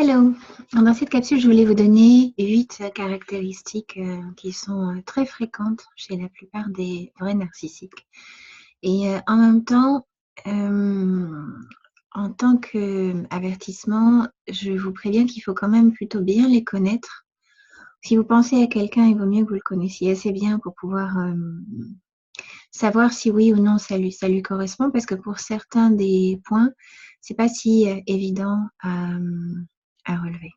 Hello! Dans cette capsule, je voulais vous donner 8 caractéristiques qui sont très fréquentes chez la plupart des vrais narcissiques. Et en même temps, en tant qu'avertissement, je vous préviens qu'il faut quand même plutôt bien les connaître. Si vous pensez à quelqu'un, il vaut mieux que vous le connaissiez assez bien pour pouvoir savoir si oui ou non ça lui correspond, parce que pour certains des points, c'est pas si évident à relever.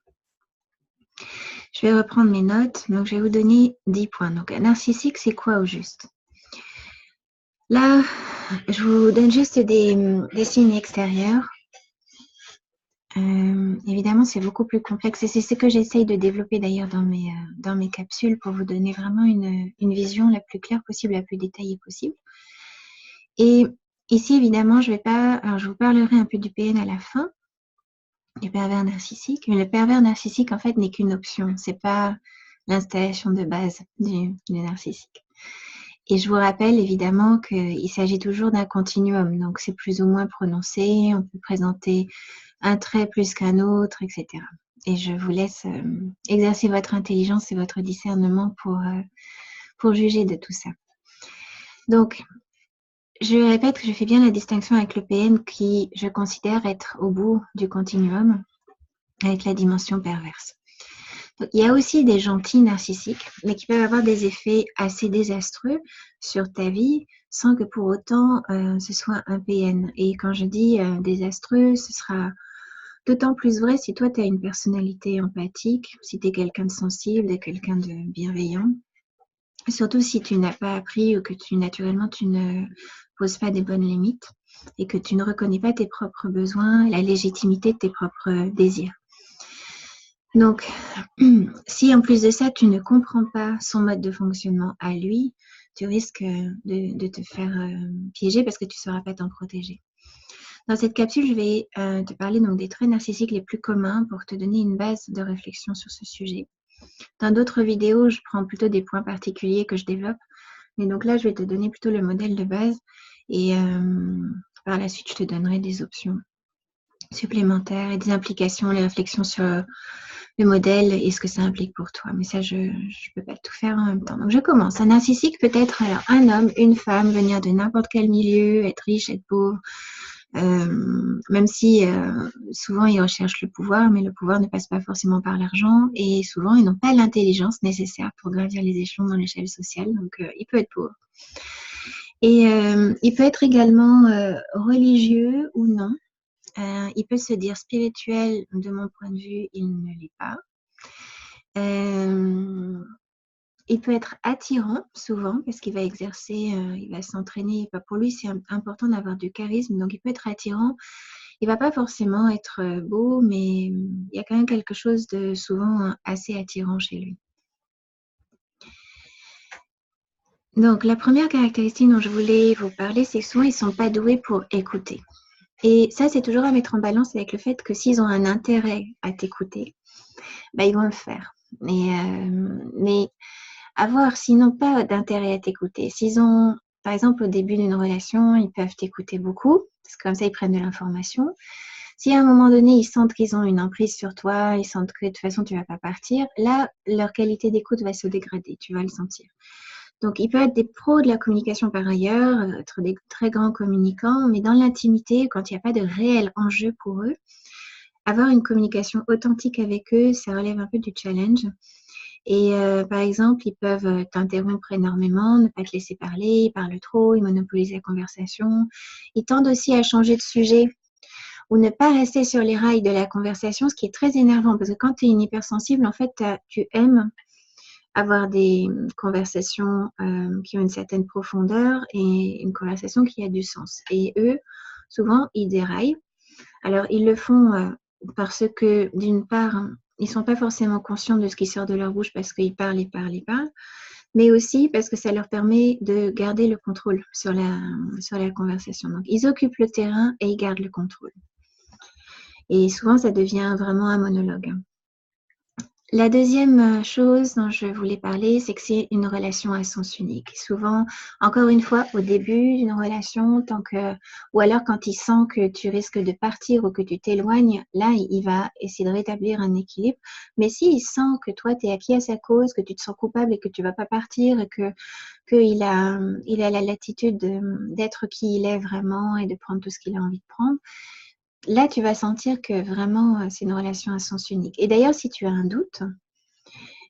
Je vais reprendre mes notes. Donc, je vais vous donner 10 points. Donc, un narcissique, c'est quoi au juste? Là, je vous donne juste des signes extérieurs. Évidemment, c'est beaucoup plus complexe et c'est ce que j'essaye de développer d'ailleurs dans mes capsules pour vous donner vraiment une vision la plus claire possible, la plus détaillée possible. Et ici, évidemment, je vous parlerai un peu du PN à la fin, du pervers narcissique. Mais le pervers narcissique, en fait, n'est qu'une option. C'est pas l'installation de base du narcissique. Et je vous rappelle évidemment qu'il s'agit toujours d'un continuum, donc c'est plus ou moins prononcé, on peut présenter un trait plus qu'un autre, etc. Et je vous laisse exercer votre intelligence et votre discernement pour juger de tout ça. Donc, je répète que je fais bien la distinction avec le PN qui, je considère être au bout du continuum avec la dimension perverse. Donc, il y a aussi des gentils narcissiques, mais qui peuvent avoir des effets assez désastreux sur ta vie sans que pour autant ce soit un PN. Et quand je dis désastreux, ce sera d'autant plus vrai si toi tu as une personnalité empathique, si tu es quelqu'un de sensible, et quelqu'un de bienveillant. Surtout si tu n'as pas appris ou que naturellement tu ne poses pas des bonnes limites et que tu ne reconnais pas tes propres besoins, la légitimité de tes propres désirs. Donc, si en plus de ça, tu ne comprends pas son mode de fonctionnement à lui, tu risques de te faire piéger parce que tu ne sauras pas t'en protéger. Dans cette capsule, je vais te parler donc des traits narcissiques les plus communs pour te donner une base de réflexion sur ce sujet. Dans d'autres vidéos, je prends plutôt des points particuliers que je développe. Mais donc là, je vais te donner plutôt le modèle de base et par la suite, je te donnerai des options supplémentaires et des implications, les réflexions sur le modèle et ce que ça implique pour toi. Mais ça, je ne peux pas tout faire en même temps. Donc, je commence. Un narcissique peut être alors, un homme, une femme, venir de n'importe quel milieu, être riche, être pauvre, même si souvent ils recherchent le pouvoir, mais le pouvoir ne passe pas forcément par l'argent et souvent ils n'ont pas l'intelligence nécessaire pour gravir les échelons dans l'échelle sociale. Donc, il peut être pauvre. Et il peut être également religieux ou non. Il peut se dire spirituel, de mon point de vue, il ne l'est pas. Il peut être attirant souvent parce qu'il va exercer, il va s'entraîner. Pour lui, c'est important d'avoir du charisme, donc il peut être attirant. Il ne va pas forcément être beau, mais il y a quand même quelque chose de souvent assez attirant chez lui. Donc, la première caractéristique dont je voulais vous parler, c'est que souvent, ils ne sont pas doués pour écouter. Et ça, c'est toujours à mettre en balance avec le fait que s'ils ont un intérêt à t'écouter, bah, ils vont le faire. Mais avoir, sinon pas d'intérêt à t'écouter. S'ils ont, par exemple, au début d'une relation, ils peuvent t'écouter beaucoup, parce que comme ça, ils prennent de l'information. Si à un moment donné, ils sentent qu'ils ont une emprise sur toi, ils sentent que de toute façon, tu ne vas pas partir, là, leur qualité d'écoute va se dégrader, tu vas le sentir. Donc, ils peuvent être des pros de la communication par ailleurs, être des très grands communicants, mais dans l'intimité, quand il n'y a pas de réel enjeu pour eux, avoir une communication authentique avec eux, ça relève un peu du challenge. Et par exemple, ils peuvent t'interrompre énormément, ne pas te laisser parler, ils parlent trop, ils monopolisent la conversation. Ils tendent aussi à changer de sujet ou ne pas rester sur les rails de la conversation, ce qui est très énervant parce que quand tu es une hypersensible, en fait, tu aimes avoir des conversations qui ont une certaine profondeur et une conversation qui a du sens. Et eux, souvent, ils déraillent. Alors, ils le font parce que, d'une part, ils ne sont pas forcément conscients de ce qui sort de leur bouche parce qu'ils parlent et parlent et parlent, mais aussi parce que ça leur permet de garder le contrôle sur la conversation. Donc, ils occupent le terrain et ils gardent le contrôle. Et souvent, ça devient vraiment un monologue. La deuxième chose dont je voulais parler, c'est que c'est une relation à sens unique. Souvent, encore une fois, au début d'une relation, ou alors quand il sent que tu risques de partir ou que tu t'éloignes, là, il va essayer de rétablir un équilibre. Mais s'il sent que toi, tu es acquis à sa cause, que tu te sens coupable et que tu vas pas partir et qu'il a la latitude d'être qui il est vraiment et de prendre tout ce qu'il a envie de prendre, là, tu vas sentir que vraiment, c'est une relation à sens unique. Et d'ailleurs, si tu as un doute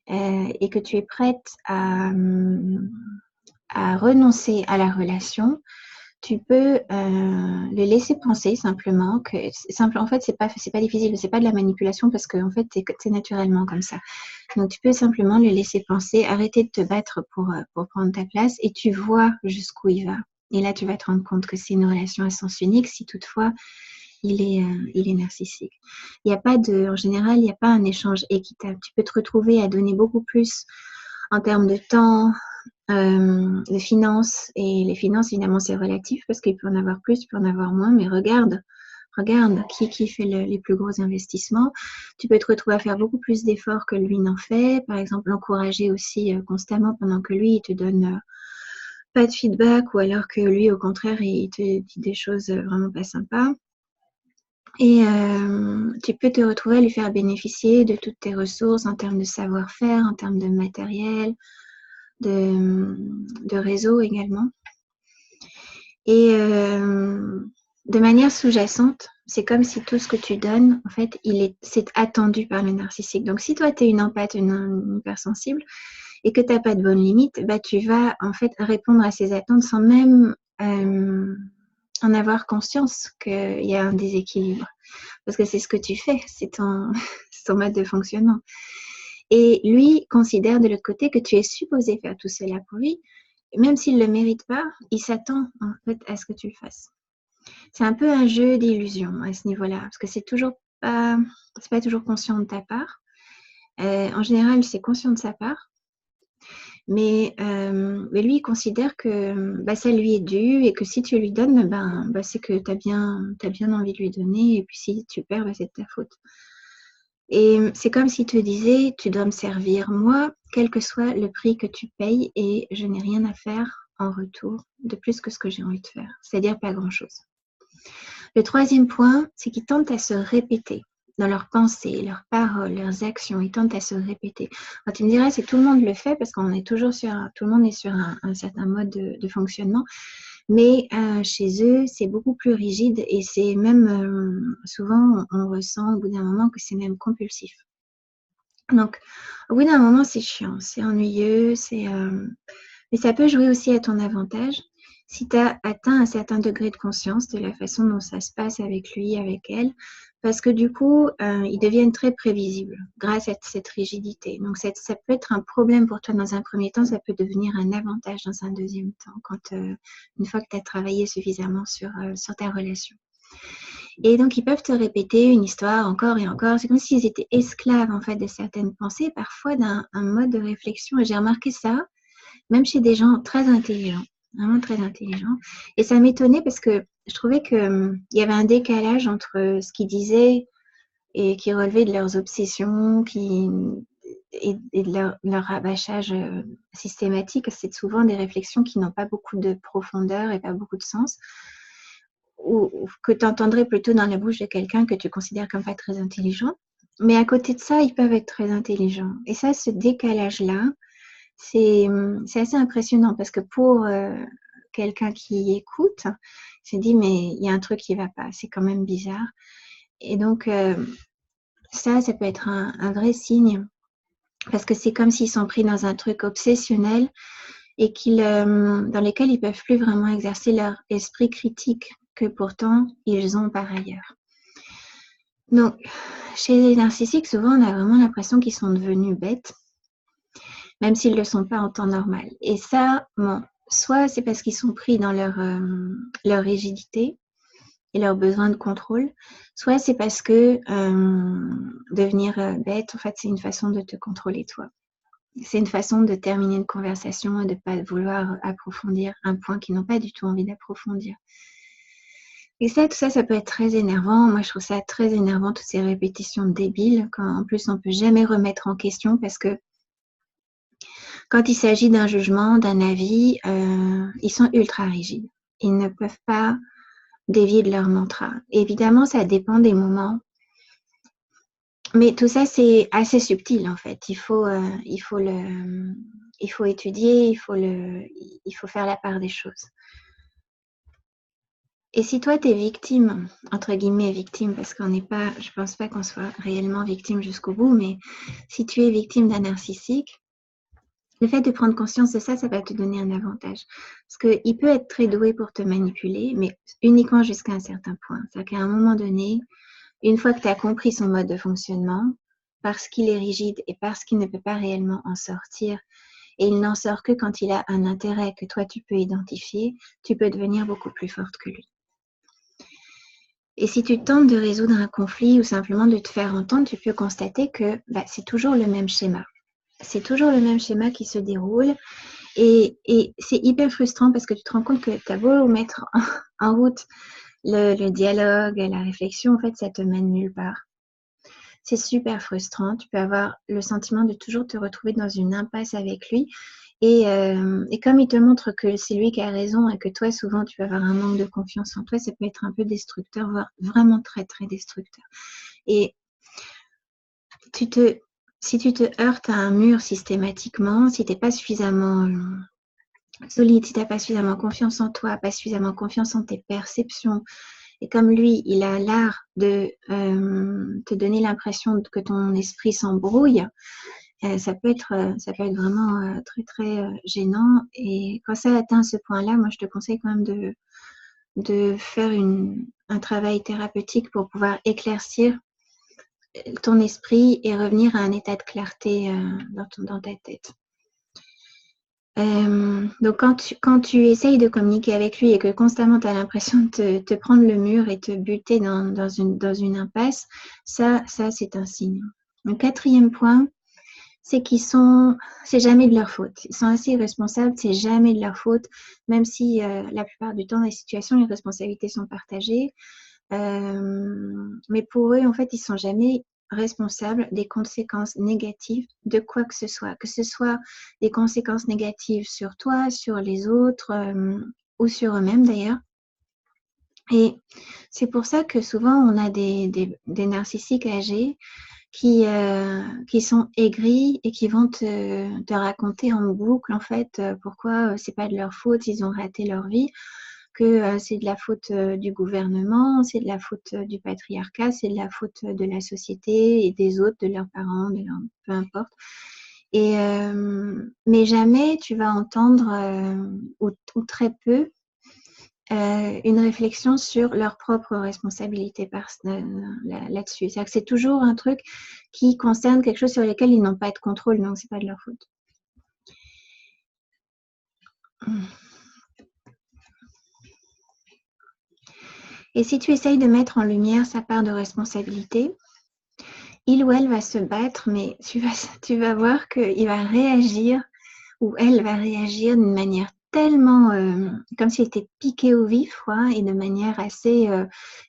et que tu es prête à renoncer à la relation, tu peux le laisser penser simplement que, en fait, c'est pas difficile, c'est pas de la manipulation parce que en fait, c'est naturellement comme ça. Donc, tu peux simplement le laisser penser, arrêter de te battre pour prendre ta place et tu vois jusqu'où il va. Et là, tu vas te rendre compte que c'est une relation à sens unique si toutefois il est narcissique. Il y a pas de, en général, il n'y a pas un échange équitable. Tu peux te retrouver à donner beaucoup plus en termes de temps, de finances. Et les finances, évidemment, c'est relatif parce qu'il peut en avoir plus, il peut en avoir moins. Mais regarde qui fait les plus gros investissements. Tu peux te retrouver à faire beaucoup plus d'efforts que lui n'en fait. Par exemple, l'encourager aussi constamment pendant que lui, il te donne pas de feedback ou alors que lui, au contraire, il te dit des choses vraiment pas sympas. Et tu peux te retrouver à lui faire bénéficier de toutes tes ressources en termes de savoir-faire, en termes de matériel, de réseau également. Et de manière sous-jacente, c'est comme si tout ce que tu donnes, en fait, c'est attendu par le narcissique. Donc, si toi, tu es une empathe, une hypersensible, et que tu n'as pas de bonne limite, bah, tu vas en fait répondre à ses attentes sans même en avoir conscience qu'il y a un déséquilibre. Parce que c'est ce que tu fais, c'est ton mode de fonctionnement. Et lui considère de l'autre côté que tu es supposé faire tout cela pour lui. Même s'il ne le mérite pas, il s'attend en fait à ce que tu le fasses. C'est un peu un jeu d'illusion à ce niveau-là, parce que c'est pas toujours conscient de ta part. En général, c'est conscient de sa part. Mais lui, il considère que ça lui est dû et que si tu lui donnes, c'est que tu as bien envie de lui donner. Et puis si tu perds, c'est de ta faute. Et c'est comme s'il te disait, tu dois me servir moi, quel que soit le prix que tu payes, et je n'ai rien à faire en retour de plus que ce que j'ai envie de faire. C'est-à-dire pas grand-chose. Le troisième point, c'est qu'ils tentent à se répéter dans leurs pensées, leurs paroles, leurs actions. Ils tentent à se répéter. Alors, tu me dirais, c'est tout le monde le fait parce qu'on est toujours tout le monde est sur un certain mode de fonctionnement. Mais chez eux, c'est beaucoup plus rigide et c'est même souvent, on ressent au bout d'un moment que c'est même compulsif. Donc, au bout d'un moment, c'est chiant, c'est ennuyeux, mais ça peut jouer aussi à ton avantage si tu as atteint un certain degré de conscience de la façon dont ça se passe avec lui, avec elle, parce que du coup, ils deviennent très prévisibles grâce à cette rigidité. Donc, ça peut être un problème pour toi dans un premier temps, ça peut devenir un avantage dans un deuxième temps, une fois que tu as travaillé suffisamment sur ta relation. Et donc, ils peuvent te répéter une histoire encore et encore. C'est comme s'ils étaient esclaves, en fait, de certaines pensées, parfois d'un mode de réflexion. Et j'ai remarqué ça, même chez des gens très intelligents, vraiment très intelligents. Et ça m'étonnait parce que je trouvais qu'il y avait un décalage entre ce qu'ils disaient et qui relevait de leurs obsessions, et de leur rabâchage systématique. C'est souvent des réflexions qui n'ont pas beaucoup de profondeur et pas beaucoup de sens, ou que tu entendrais plutôt dans la bouche de quelqu'un que tu considères comme pas très intelligent. Mais à côté de ça, ils peuvent être très intelligents. Et ça, ce décalage-là, c'est assez impressionnant parce que pour quelqu'un qui écoute, il se dit mais il y a un truc qui ne va pas, c'est quand même bizarre. Et donc, ça peut être un vrai signe parce que c'est comme s'ils sont pris dans un truc obsessionnel et dans lesquels ils ne peuvent plus vraiment exercer leur esprit critique que pourtant ils ont par ailleurs. Donc, chez les narcissiques, souvent, on a vraiment l'impression qu'ils sont devenus bêtes, même s'ils ne le sont pas en temps normal. Et ça, soit c'est parce qu'ils sont pris dans leur rigidité et leur besoin de contrôle, soit c'est parce que devenir bête, en fait, c'est une façon de te contrôler toi. C'est une façon de terminer une conversation et de ne pas vouloir approfondir un point qu'ils n'ont pas du tout envie d'approfondir. Et ça, tout ça, ça peut être très énervant. Moi, je trouve ça très énervant, toutes ces répétitions débiles, quand en plus on peut jamais remettre en question, parce que quand il s'agit d'un jugement, d'un avis, ils sont ultra rigides. Ils ne peuvent pas dévier de leur mantra. Évidemment, ça dépend des moments. Mais tout ça, c'est assez subtil, en fait. Il faut étudier, il faut faire la part des choses. Et si toi, tu es victime, entre guillemets victime, parce qu'on n'est pas, je pense pas qu'on soit réellement victime jusqu'au bout, mais si tu es victime d'un narcissique, le fait de prendre conscience de ça, ça va te donner un avantage. Parce qu'il peut être très doué pour te manipuler, mais uniquement jusqu'à un certain point. C'est-à-dire qu'à un moment donné, une fois que tu as compris son mode de fonctionnement, parce qu'il est rigide et parce qu'il ne peut pas réellement en sortir, et il n'en sort que quand il a un intérêt que toi tu peux identifier, tu peux devenir beaucoup plus forte que lui. Et si tu tentes de résoudre un conflit ou simplement de te faire entendre, tu peux constater que c'est toujours le même schéma. C'est toujours le même schéma qui se déroule. Et c'est hyper frustrant parce que tu te rends compte que tu as beau mettre en route le dialogue, la réflexion, en fait, ça te mène nulle part. C'est super frustrant. Tu peux avoir le sentiment de toujours te retrouver dans une impasse avec lui. Et comme il te montre que c'est lui qui a raison et que toi, souvent, tu vas avoir un manque de confiance en toi, ça peut être un peu destructeur, voire vraiment très, très destructeur. Et si tu te heurtes à un mur systématiquement, si tu n'es pas suffisamment solide, si tu n'as pas suffisamment confiance en toi, pas suffisamment confiance en tes perceptions, et comme lui, il a l'art de te donner l'impression que ton esprit s'embrouille, ça peut être vraiment très, très gênant. Et quand ça atteint ce point-là, moi, je te conseille quand même de faire un travail thérapeutique pour pouvoir éclaircir ton esprit et revenir à un état de clarté dans ta tête. Donc, quand tu essayes de communiquer avec lui et que constamment tu as l'impression de te prendre le mur et te buter dans une impasse, ça c'est un signe. Le quatrième point, c'est c'est jamais de leur faute. Ils sont assez irresponsables, c'est jamais de leur faute, même si la plupart du temps, dans les situations, les responsabilités sont partagées. Mais pour eux, en fait, ils sont jamais responsables des conséquences négatives de quoi que ce soit des conséquences négatives sur toi, sur les autres ou sur eux-mêmes d'ailleurs. Et c'est pour ça que souvent on a des narcissiques âgés qui sont aigris et qui vont te raconter en boucle en fait pourquoi c'est pas de leur faute, ils ont raté leur vie, que c'est de la faute du gouvernement, c'est de la faute du patriarcat, c'est de la faute de la société et des autres, de leurs parents, peu importe. Et mais jamais tu vas entendre ou très peu une réflexion sur leur propre responsabilité là-dessus. C'est-à-dire que c'est toujours un truc qui concerne quelque chose sur lequel ils n'ont pas de contrôle, donc c'est pas de leur faute. Et si tu essayes de mettre en lumière sa part de responsabilité, il ou elle va se battre, mais tu vas voir qu'il va réagir ou elle va réagir d'une manière tellement comme s'il était piqué au vif, quoi, et de manière assez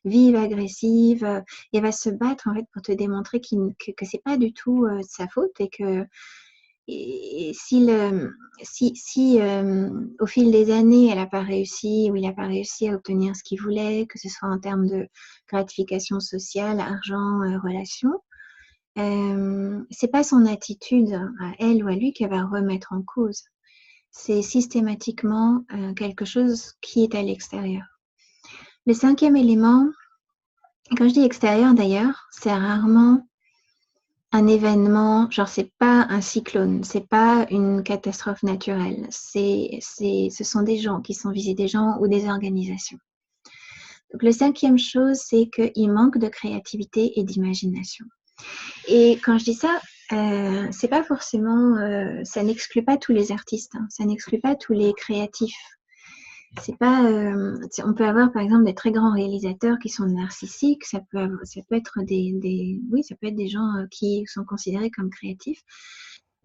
vive, agressive, et va se battre en fait pour te démontrer que c'est pas du tout de sa faute et que si au fil des années elle n'a pas réussi ou il n'a pas réussi à obtenir ce qu'il voulait, que ce soit en termes de gratification sociale, argent, relations, c'est pas son attitude à elle ou à lui qu'elle va remettre en cause. C'est systématiquement quelque chose qui est à l'extérieur. Le cinquième élément, quand je dis extérieur d'ailleurs, c'est rarement un événement, genre c'est pas un cyclone, c'est pas une catastrophe naturelle, ce sont des gens qui sont visés, des gens ou des organisations. Donc la cinquième chose, c'est qu'il manque de créativité et d'imagination. Et quand je dis ça, c'est pas forcément, ça n'exclut pas tous les artistes, hein, ça n'exclut pas tous les créatifs. C'est pas, on peut avoir par exemple des très grands réalisateurs qui sont narcissiques, ça peut être ça peut être des gens qui sont considérés comme créatifs,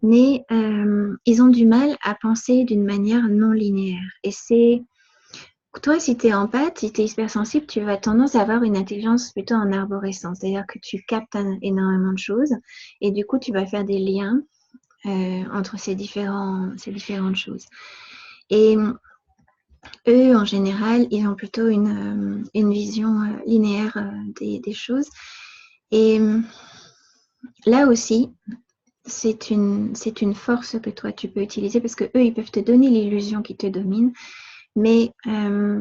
mais ils ont du mal à penser d'une manière non linéaire. Et c'est Toi, si tu es empathe, si tu es hypersensible, tu vas tendance à avoir une intelligence plutôt en arborescence, c'est-à-dire que tu captes énormément de choses et du coup, tu vas faire des liens entre ces différentes choses. Et eux, en général, ils ont plutôt une vision linéaire des choses. Et là aussi, c'est une force que toi, tu peux utiliser parce que eux, ils peuvent te donner l'illusion qui te domine. Mais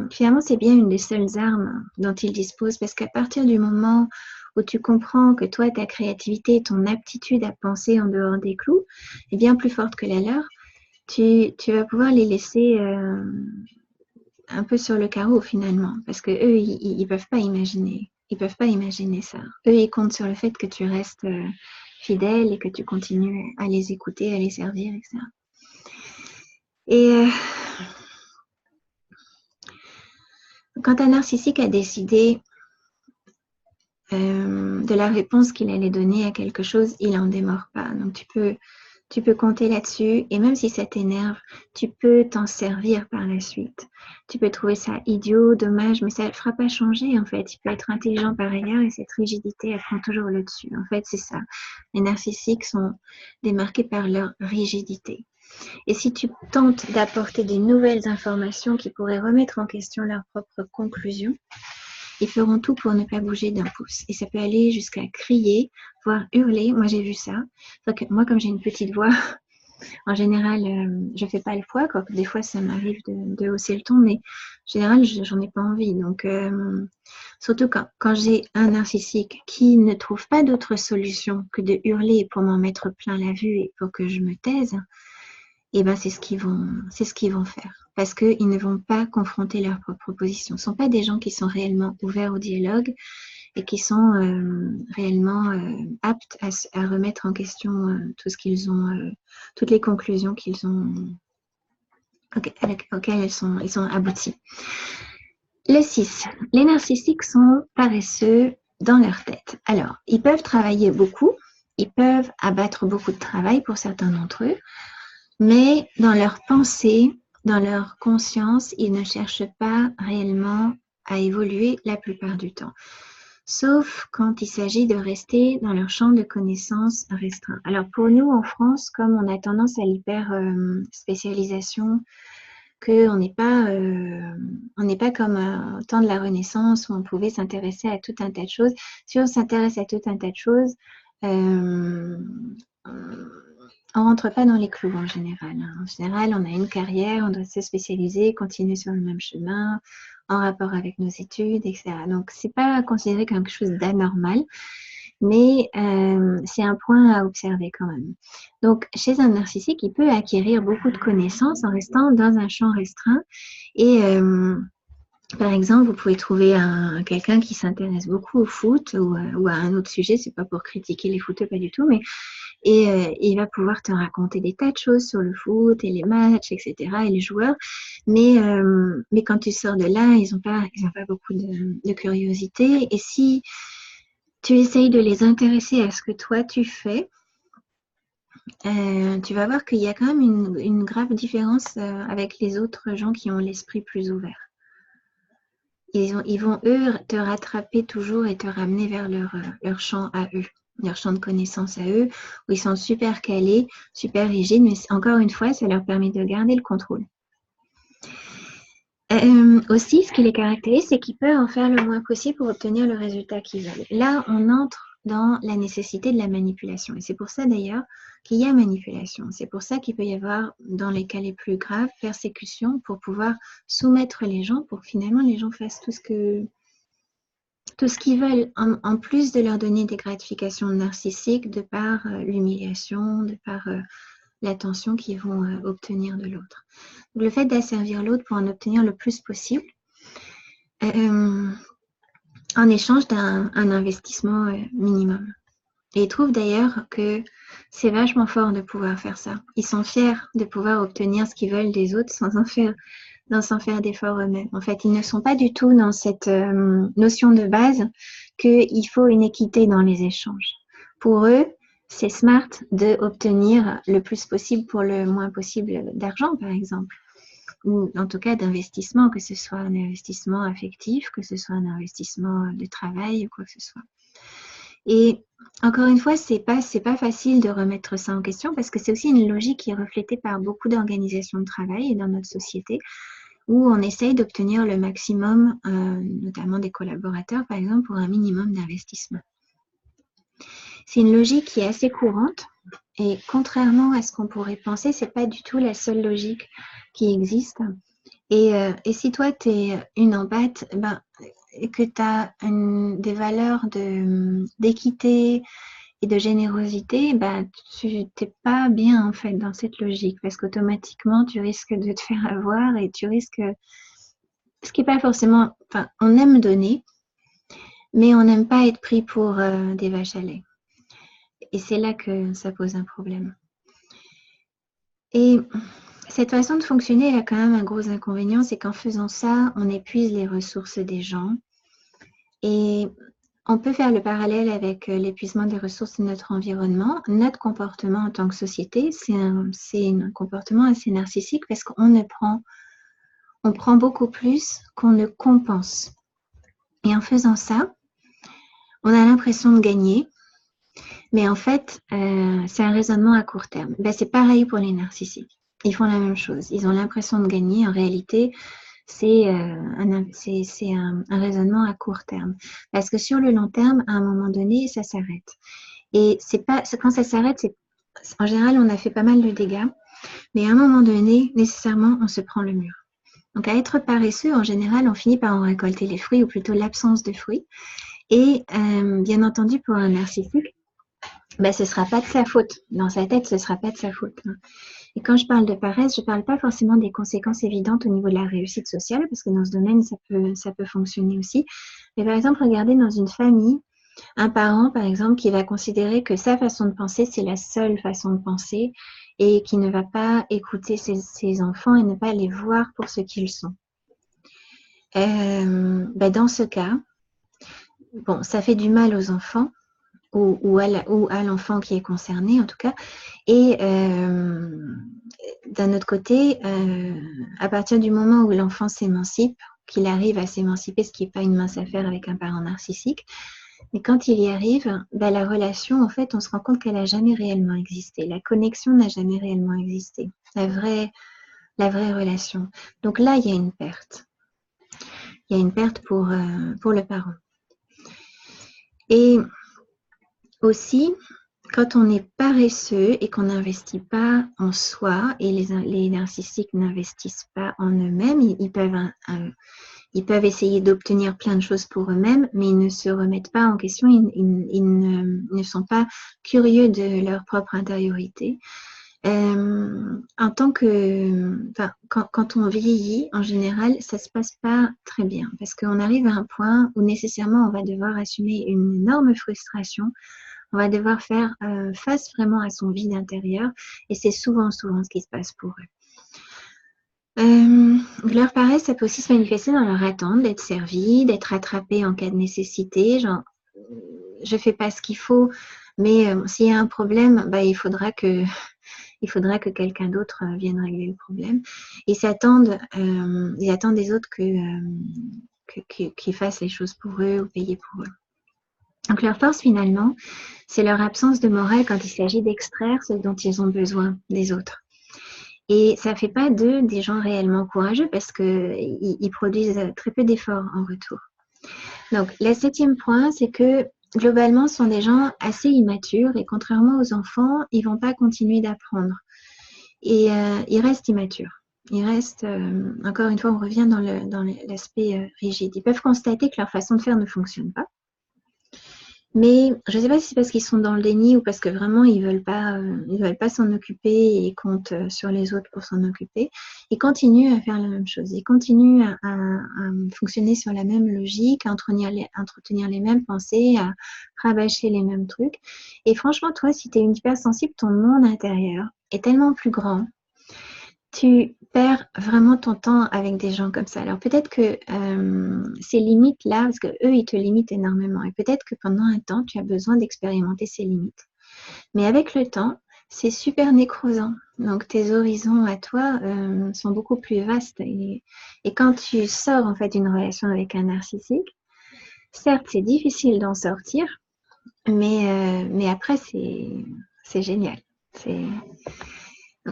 finalement, c'est bien une des seules armes dont ils disposent parce qu'à partir du moment où tu comprends que toi, ta créativité, ton aptitude à penser en dehors des clous est bien plus forte que la leur, tu vas pouvoir les laisser un peu sur le carreau finalement parce que eux, ils peuvent pas imaginer. Ils peuvent pas imaginer ça. Eux, ils comptent sur le fait que tu restes fidèle et que tu continues à les écouter, à les servir, etc. Et quand un narcissique a décidé de la réponse qu'il allait donner à quelque chose, il n'en démord pas. Donc tu peux compter là-dessus et même si ça t'énerve, tu peux t'en servir par la suite. Tu peux trouver ça idiot, dommage, mais ça ne fera pas changer en fait. Il peut être intelligent par ailleurs et cette rigidité, elle prend toujours le dessus. En fait, c'est ça. Les narcissiques sont démarqués par leur rigidité. Et si tu tentes d'apporter des nouvelles informations qui pourraient remettre en question leurs propres conclusions, ils feront tout pour ne pas bouger d'un pouce. Et ça peut aller jusqu'à crier, voire hurler. Moi, j'ai vu ça. Donc, moi, comme j'ai une petite voix, en général, je ne fais pas le poids. Quoi. Des fois, ça m'arrive de hausser le ton, mais en général, j'en ai pas envie. Donc, surtout quand j'ai un narcissique qui ne trouve pas d'autre solution que de hurler pour m'en mettre plein la vue et pour que je me taise, et ben c'est ce qu'ils vont faire. Parce qu'ils ne vont pas confronter leurs propres positions. Ce ne sont pas des gens qui sont réellement ouverts au dialogue et qui sont réellement aptes à remettre en question tout ce qu'ils ont, toutes les conclusions qu'ils ont, auxquelles ils sont aboutis. Le 6. Les narcissiques sont paresseux dans leur tête. Alors, ils peuvent travailler beaucoup, ils peuvent abattre beaucoup de travail pour certains d'entre eux, mais dans leur pensée, dans leur conscience, ils ne cherchent pas réellement à évoluer la plupart du temps. Sauf quand il s'agit de rester dans leur champ de connaissances restreint. Alors pour nous en France, comme on a tendance à l'hyper-spécialisation, qu'on n'est pas comme au temps de la Renaissance où on pouvait s'intéresser à tout un tas de choses. Si on s'intéresse à tout un tas de choses, on rentre pas dans les clous en général. En général, on a une carrière, on doit se spécialiser, continuer sur le même chemin, en rapport avec nos études, etc. Donc, c'est pas considéré comme quelque chose d'anormal, mais c'est un point à observer quand même. Donc, chez un narcissique, il peut acquérir beaucoup de connaissances en restant dans un champ restreint et par exemple, vous pouvez trouver quelqu'un qui s'intéresse beaucoup au foot ou à un autre sujet, c'est pas pour critiquer les footeux, pas du tout, mais il va pouvoir te raconter des tas de choses sur le foot et les matchs, etc. et les joueurs, mais quand tu sors de là, ils ont pas beaucoup de curiosité. Et si tu essayes de les intéresser à ce que toi tu fais, tu vas voir qu'il y a quand même une grave différence avec les autres gens qui ont l'esprit plus ouvert. Ils vont, eux, te rattraper toujours et te ramener vers leur champ à eux, leur champ de connaissances à eux, où ils sont super calés, super rigides, mais encore une fois, ça leur permet de garder le contrôle. Aussi, ce qui les caractérise, c'est qu'ils peuvent en faire le moins possible pour obtenir le résultat qu'ils veulent. Là, on entre dans la nécessité de la manipulation. Et c'est pour ça d'ailleurs qu'il y a manipulation. C'est pour ça qu'il peut y avoir, dans les cas les plus graves, persécution pour pouvoir soumettre les gens, pour que finalement les gens fassent tout ce qu'ils veulent, en plus de leur donner des gratifications narcissiques de par l'humiliation, de par l'attention qu'ils vont obtenir de l'autre. Le fait d'asservir l'autre pour en obtenir le plus possible, en échange d'un investissement minimum. Et ils trouvent d'ailleurs que c'est vachement fort de pouvoir faire ça. Ils sont fiers de pouvoir obtenir ce qu'ils veulent des autres sans s'en faire d'efforts eux-mêmes. En fait, ils ne sont pas du tout dans cette notion de base qu'il faut une équité dans les échanges. Pour eux, c'est smart d'obtenir le plus possible pour le moins possible d'argent, par exemple. ou en tout cas d'investissement, que ce soit un investissement affectif, que ce soit un investissement de travail ou quoi que ce soit. Et encore une fois, c'est pas facile de remettre ça en question parce que c'est aussi une logique qui est reflétée par beaucoup d'organisations de travail et dans notre société où on essaye d'obtenir le maximum, notamment des collaborateurs, par exemple, pour un minimum d'investissement. C'est une logique qui est assez courante et contrairement à ce qu'on pourrait penser, c'est pas du tout la seule logique qui existe. Et si toi, tu es une empathe, et que tu as des valeurs d'équité et de générosité, tu n'es pas bien en fait dans cette logique parce qu'automatiquement, tu risques de te faire avoir et tu risques, ce qui n'est pas forcément, enfin, on aime donner, mais on n'aime pas être pris pour des vaches à lait. Et c'est là que ça pose un problème. Et cette façon de fonctionner, elle a quand même un gros inconvénient, c'est qu'en faisant ça, on épuise les ressources des gens. Et on peut faire le parallèle avec l'épuisement des ressources de notre environnement. Notre comportement en tant que société, c'est un comportement assez narcissique parce qu'on prend beaucoup plus qu'on ne compense. Et en faisant ça, on a l'impression de gagner, mais en fait, c'est un raisonnement à court terme. C'est pareil pour les narcissiques. Ils font la même chose. Ils ont l'impression de gagner. En réalité, c'est un raisonnement à court terme. Parce que sur le long terme, à un moment donné, ça s'arrête. Et quand ça s'arrête, en général, on a fait pas mal de dégâts. Mais à un moment donné, nécessairement, on se prend le mur. Donc, à être paresseux, en général, on finit par en récolter les fruits, ou plutôt l'absence de fruits. Et bien entendu, pour un narcissique, ce ne sera pas de sa faute. Dans sa tête, ce ne sera pas de sa faute. Et quand je parle de paresse, je ne parle pas forcément des conséquences évidentes au niveau de la réussite sociale, parce que dans ce domaine, ça peut fonctionner aussi. Mais par exemple, regardez dans une famille, un parent, par exemple, qui va considérer que sa façon de penser, c'est la seule façon de penser, et qui ne va pas écouter ses enfants et ne pas les voir pour ce qu'ils sont. Dans ce cas, bon, ça fait du mal aux enfants, ou à l'enfant qui est concerné en tout cas. Et d'un autre côté, à partir du moment où l'enfant s'émancipe, qu'il arrive à s'émanciper, ce qui n'est pas une mince affaire avec un parent narcissique, mais quand il y arrive, la relation, en fait, on se rend compte qu'elle n'a jamais réellement existé. La connexion n'a jamais réellement existé. La vraie relation. Donc là, il y a une perte. Il y a une perte pour le parent. Et aussi, quand on est paresseux et qu'on n'investit pas en soi, et les narcissiques n'investissent pas en eux-mêmes, ils peuvent essayer d'obtenir plein de choses pour eux-mêmes, mais ils ne se remettent pas en question, ils ne sont pas curieux de leur propre intériorité. Quand on vieillit, en général, ça ne se passe pas très bien, parce qu'on arrive à un point où nécessairement on va devoir assumer une énorme frustration. On va devoir faire face vraiment à son vide intérieur, et c'est souvent ce qui se passe pour eux. Leur paresse, ça peut aussi se manifester dans leur attente d'être servi, d'être rattrapé en cas de nécessité, genre je fais pas ce qu'il faut, mais s'il y a un problème, il faudra que quelqu'un d'autre vienne régler le problème. Ils attendent des autres qu'ils fassent les choses pour eux ou payer pour eux. Donc leur force finalement, c'est leur absence de morale quand il s'agit d'extraire ce dont ils ont besoin des autres. Et ça ne fait pas d'eux des gens réellement courageux parce qu'ils produisent très peu d'efforts en retour. Donc le 7e point, c'est que globalement, ce sont des gens assez immatures et contrairement aux enfants, ils ne vont pas continuer d'apprendre. Et ils restent immatures. Ils restent, encore une fois, on revient dans l'aspect rigide. Ils peuvent constater que leur façon de faire ne fonctionne pas. Mais je ne sais pas si c'est parce qu'ils sont dans le déni ou parce que vraiment ils veulent pas s'en occuper et ils comptent sur les autres pour s'en occuper. Ils continuent à faire la même chose. Ils continuent à fonctionner sur la même logique, à entretenir les mêmes pensées, à rabâcher les mêmes trucs. Et franchement, toi, si tu es une hypersensible, ton monde intérieur est tellement plus grand. Tu perds vraiment ton temps avec des gens comme ça. Alors peut-être que ces limites-là, parce qu'eux, ils te limitent énormément. Et peut-être que pendant un temps, tu as besoin d'expérimenter ces limites. Mais avec le temps, c'est super nécrosant. Donc tes horizons à toi sont beaucoup plus vastes. Et quand tu sors en fait d'une relation avec un narcissique, certes c'est difficile d'en sortir, mais après c'est génial. C'est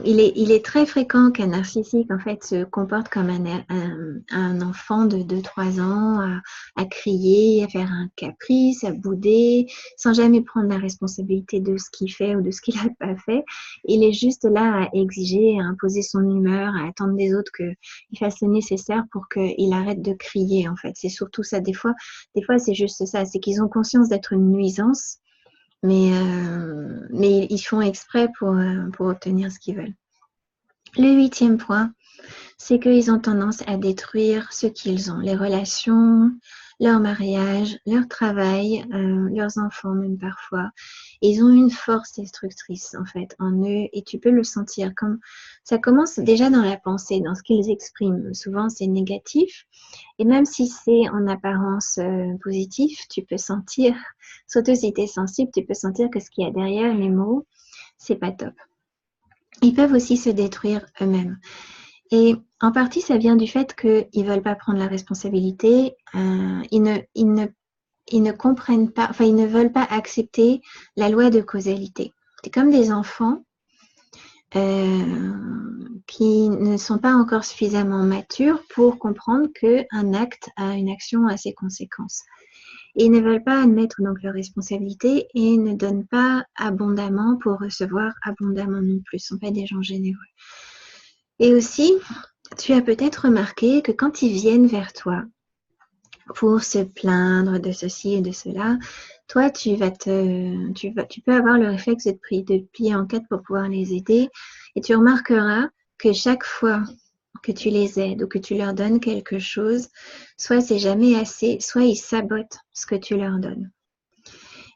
il est très fréquent qu'un narcissique en fait se comporte comme un enfant de 2-3 ans, à crier, à faire un caprice, à bouder, sans jamais prendre la responsabilité de ce qu'il fait ou de ce qu'il n'a pas fait. Il est juste là à exiger, à imposer son humeur, à attendre des autres qu'il fasse le nécessaire pour qu'il arrête de crier en fait. C'est surtout ça. Des fois c'est juste ça, c'est qu'ils ont conscience d'être une nuisance. Mais ils font exprès pour obtenir ce qu'ils veulent. Le 8e point, c'est qu'ils ont tendance à détruire ce qu'ils ont, les relations, leur mariage, leur travail, leurs enfants même parfois. Ils ont une force destructrice en fait en eux et tu peux le sentir. Comme ça commence déjà dans la pensée, dans ce qu'ils expriment. Souvent c'est négatif et même si c'est en apparence positif, tu peux sentir, surtout si tu es sensible, tu peux sentir que ce qu'il y a derrière les mots, c'est pas top. Ils peuvent aussi se détruire eux-mêmes. Et en partie, ça vient du fait qu'ils ne veulent pas prendre la responsabilité, ils ne comprennent pas, enfin, ils ne veulent pas accepter la loi de causalité. C'est comme des enfants qui ne sont pas encore suffisamment matures pour comprendre qu'un acte a une action à ses conséquences. Et ils ne veulent pas admettre donc leurs responsabilités et ne donnent pas abondamment pour recevoir abondamment non plus. Ce ne sont pas des gens généreux. Et aussi, tu as peut-être remarqué que quand ils viennent vers toi pour se plaindre de ceci et de cela, toi, tu peux avoir le réflexe de te plier en quatre pour pouvoir les aider. Et tu remarqueras que chaque fois que tu les aides ou que tu leur donnes quelque chose, soit c'est jamais assez, soit ils sabotent ce que tu leur donnes.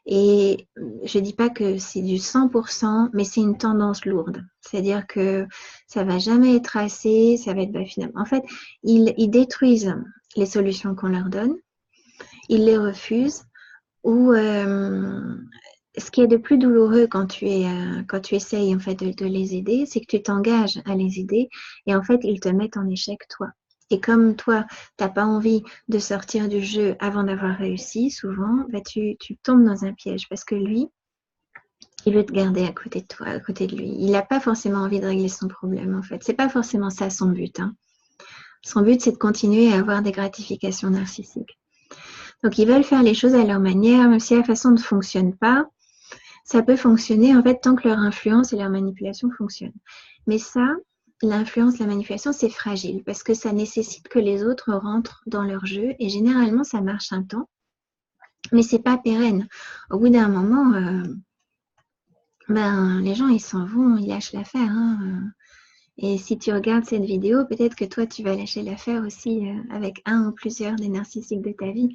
Et je ne dis pas que c'est du 100%, mais c'est une tendance lourde. C'est-à-dire que ça ne va jamais être assez, ça va être finalement. En fait, ils détruisent les solutions qu'on leur donne, ils les refusent, ou ce qui est de plus douloureux quand tu essayes en fait de les aider, c'est que tu t'engages à les aider et en fait ils te mettent en échec toi. Et comme toi, tu n'as pas envie de sortir du jeu avant d'avoir réussi, souvent, bah, tu tombes dans un piège parce que lui, il veut te garder à côté de toi, à côté de lui. Il n'a pas forcément envie de régler son problème en fait. C'est pas forcément ça son but. Hein. Son but, c'est de continuer à avoir des gratifications narcissiques. Donc, ils veulent faire les choses à leur manière, même si la façon ne fonctionne pas. Ça peut fonctionner en fait tant que leur influence et leur manipulation fonctionnent. Mais ça, l'influence, la manipulation, c'est fragile parce que ça nécessite que les autres rentrent dans leur jeu et généralement ça marche un temps, mais c'est pas pérenne. Au bout d'un moment, les gens ils s'en vont, ils lâchent l'affaire. Hein. Et si tu regardes cette vidéo, peut-être que toi tu vas lâcher l'affaire aussi avec un ou plusieurs des narcissiques de ta vie.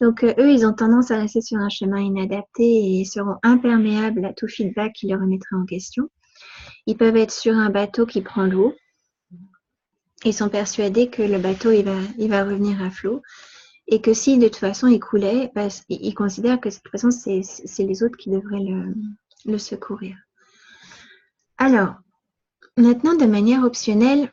Donc, eux, ils ont tendance à rester sur un chemin inadapté et seront imperméables à tout feedback qui les remettrait en question. Ils peuvent être sur un bateau qui prend l'eau. Ils sont persuadés que le bateau, il va revenir à flot. Et que si, de toute façon, il coulait, ils considèrent que de toute façon, c'est les autres qui devraient le secourir. Alors, maintenant, de manière optionnelle,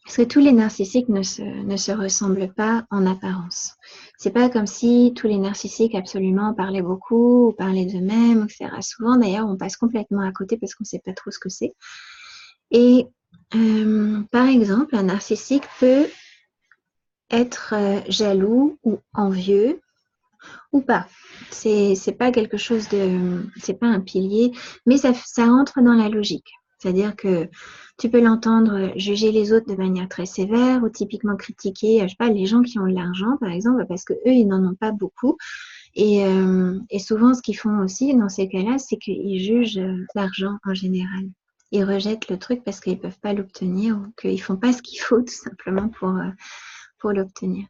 parce que tous les narcissiques ne se ressemblent pas en apparence. C'est pas comme si tous les narcissiques absolument parlaient beaucoup ou parlaient d'eux-mêmes, etc. Souvent, d'ailleurs, on passe complètement à côté parce qu'on ne sait pas trop ce que c'est. Et par exemple, un narcissique peut être jaloux ou envieux ou pas. C'est pas quelque chose c'est pas un pilier, mais ça rentre dans la logique. C'est-à-dire que tu peux l'entendre juger les autres de manière très sévère ou typiquement critiquer, je sais pas, les gens qui ont de l'argent, par exemple, parce que eux, ils n'en ont pas beaucoup. Et souvent, ce qu'ils font aussi dans ces cas-là, c'est qu'ils jugent l'argent en général. Ils rejettent le truc parce qu'ils ne peuvent pas l'obtenir ou qu'ils ne font pas ce qu'il faut tout simplement pour l'obtenir.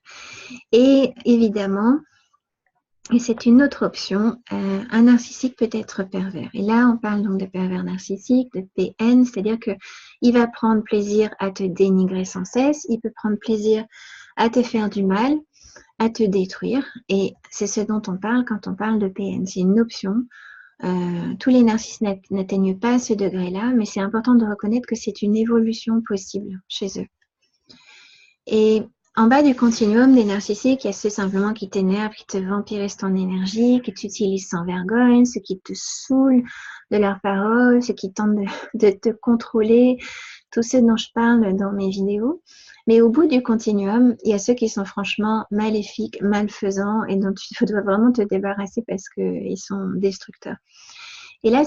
Et évidemment, et c'est une autre option, un narcissique peut être pervers. Et là, on parle donc de pervers narcissique, de PN, c'est-à-dire qu'il va prendre plaisir à te dénigrer sans cesse, il peut prendre plaisir à te faire du mal, à te détruire. Et c'est ce dont on parle quand on parle de PN. C'est une option Tous les narcissiques n'atteignent pas ce degré-là, mais c'est important de reconnaître que c'est une évolution possible chez eux. Et en bas du continuum des narcissiques, il y a ceux simplement qui t'énervent, qui te vampirisent ton énergie, qui t'utilisent sans vergogne, ceux qui te saoulent de leurs paroles, ceux qui tentent de te contrôler, tous ceux dont je parle dans mes vidéos. Mais au bout du continuum, il y a ceux qui sont franchement maléfiques, malfaisants et dont tu dois vraiment te débarrasser parce qu'ils sont destructeurs. Et là,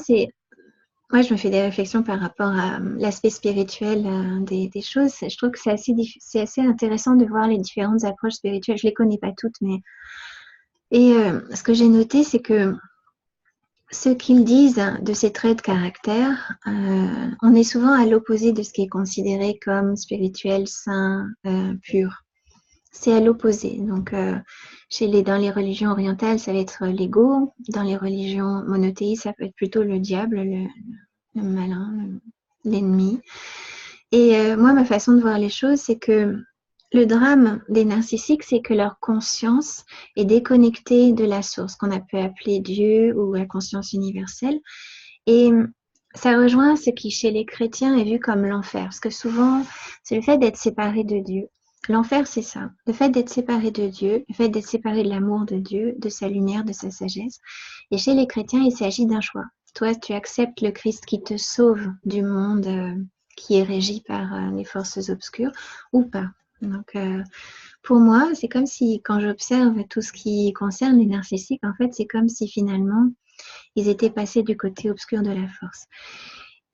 moi, je me fais des réflexions par rapport à l'aspect spirituel des choses. Je trouve que c'est assez intéressant de voir les différentes approches spirituelles. Je les connais pas toutes, mais ce que j'ai noté, c'est que ce qu'ils disent de ces traits de caractère, on est souvent à l'opposé de ce qui est considéré comme spirituel, sain, pur. C'est à l'opposé. Donc, dans les religions orientales, ça va être l'ego. Dans les religions monothéistes, ça peut être plutôt le diable, le malin, l'ennemi. Et moi, ma façon de voir les choses, c'est que le drame des narcissiques, c'est que leur conscience est déconnectée de la source, qu'on a pu appeler Dieu ou la conscience universelle. Et ça rejoint ce qui, chez les chrétiens, est vu comme l'enfer. Parce que souvent, c'est le fait d'être séparé de Dieu. L'enfer, c'est ça. Le fait d'être séparé de Dieu, le fait d'être séparé de l'amour de Dieu, de sa lumière, de sa sagesse. Et chez les chrétiens, il s'agit d'un choix. Toi, tu acceptes le Christ qui te sauve du monde qui est régi par les forces obscures ou pas. Donc, pour moi, c'est comme si, quand j'observe tout ce qui concerne les narcissiques, en fait, c'est comme si finalement, ils étaient passés du côté obscur de la force.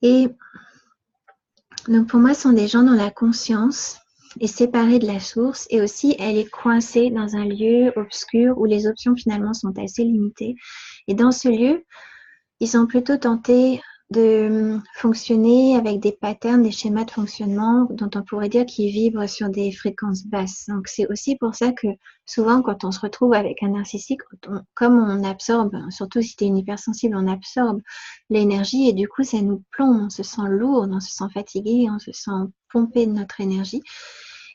Et donc, pour moi, ce sont des gens dont la conscience est séparée de la source et aussi, elle est coincée dans un lieu obscur où les options, finalement, sont assez limitées. Et dans ce lieu, ils sont plutôt tentés de fonctionner avec des patterns, des schémas de fonctionnement dont on pourrait dire qu'ils vibrent sur des fréquences basses. Donc, c'est aussi pour ça que souvent, quand on se retrouve avec un narcissique, comme on absorbe, surtout si tu es une hypersensible, on absorbe l'énergie et du coup, ça nous plombe, on se sent lourd, on se sent fatigué, on se sent pompé de notre énergie.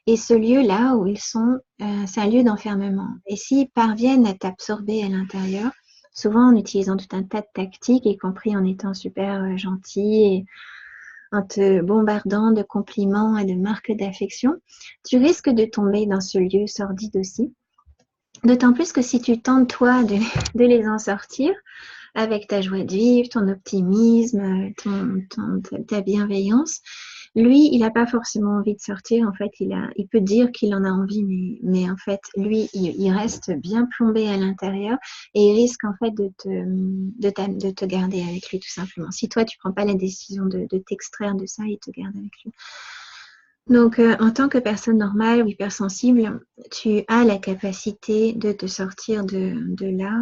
Et ce lieu-là où ils sont, c'est un lieu d'enfermement. Et s'ils parviennent à t'absorber à l'intérieur, souvent en utilisant tout un tas de tactiques, y compris en étant super gentil et en te bombardant de compliments et de marques d'affection, tu risques de tomber dans ce lieu sordide aussi. D'autant plus que si tu tentes, toi, de les en sortir avec ta joie de vivre, ton optimisme, ta bienveillance, lui, il n'a pas forcément envie de sortir. En fait, il peut dire qu'il en a envie, mais en fait, lui, il reste bien plombé à l'intérieur et il risque en fait de te garder avec lui tout simplement. Si toi, tu prends pas la décision de t'extraire de ça, il te garde avec lui. Donc, en tant que personne normale ou hypersensible, tu as la capacité de te sortir de là.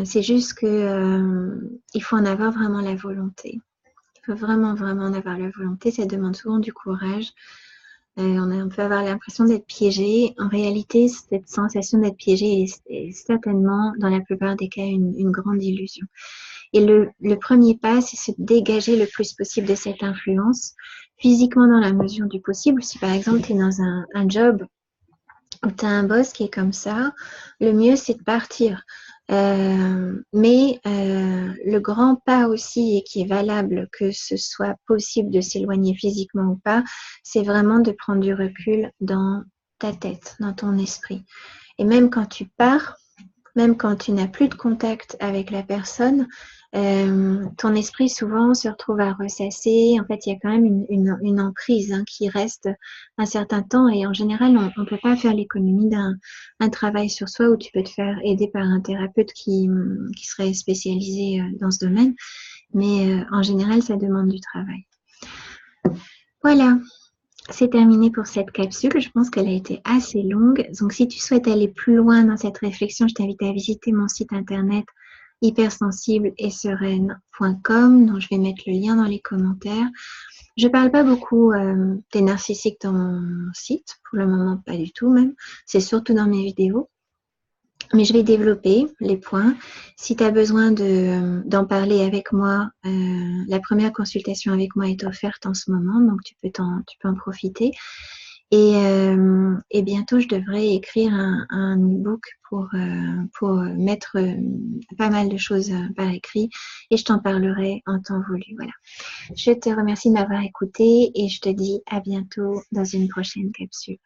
C'est juste que il faut en avoir vraiment la volonté. Il faut vraiment, vraiment en avoir la volonté. Ça demande souvent du courage. On peut avoir l'impression d'être piégé. En réalité, cette sensation d'être piégé est certainement, dans la plupart des cas, une grande illusion. Et le premier pas, c'est se dégager le plus possible de cette influence, physiquement dans la mesure du possible. Si par exemple, tu es dans un job où tu as un boss qui est comme ça, le mieux, c'est de partir. Mais le grand pas aussi, et qui est valable, que ce soit possible de s'éloigner physiquement ou pas, c'est vraiment de prendre du recul dans ta tête, dans ton esprit. Et même quand tu pars, même quand tu n'as plus de contact avec la personne, ton esprit souvent se retrouve à ressasser. En fait, il y a quand même une emprise qui reste un certain temps et en général, on ne peut pas faire l'économie d'un travail sur soi où tu peux te faire aider par un thérapeute qui serait spécialisé dans ce domaine. Mais en général, ça demande du travail. Voilà. C'est terminé pour cette capsule. Je pense qu'elle a été assez longue. Donc, si tu souhaites aller plus loin dans cette réflexion, je t'invite à visiter mon site internet hypersensible-et-sereine.com, dont je vais mettre le lien dans les commentaires. Je ne parle pas beaucoup des narcissiques dans mon site, pour le moment pas du tout même. C'est surtout dans mes vidéos. Mais je vais développer les points. Si tu as besoin d'en parler avec moi, la première consultation avec moi est offerte en ce moment, donc tu peux en profiter. Et et bientôt je devrais écrire un e-book pour mettre pas mal de choses par écrit et je t'en parlerai en temps voulu. Voilà. Je te remercie de m'avoir écouté et je te dis à bientôt dans une prochaine capsule.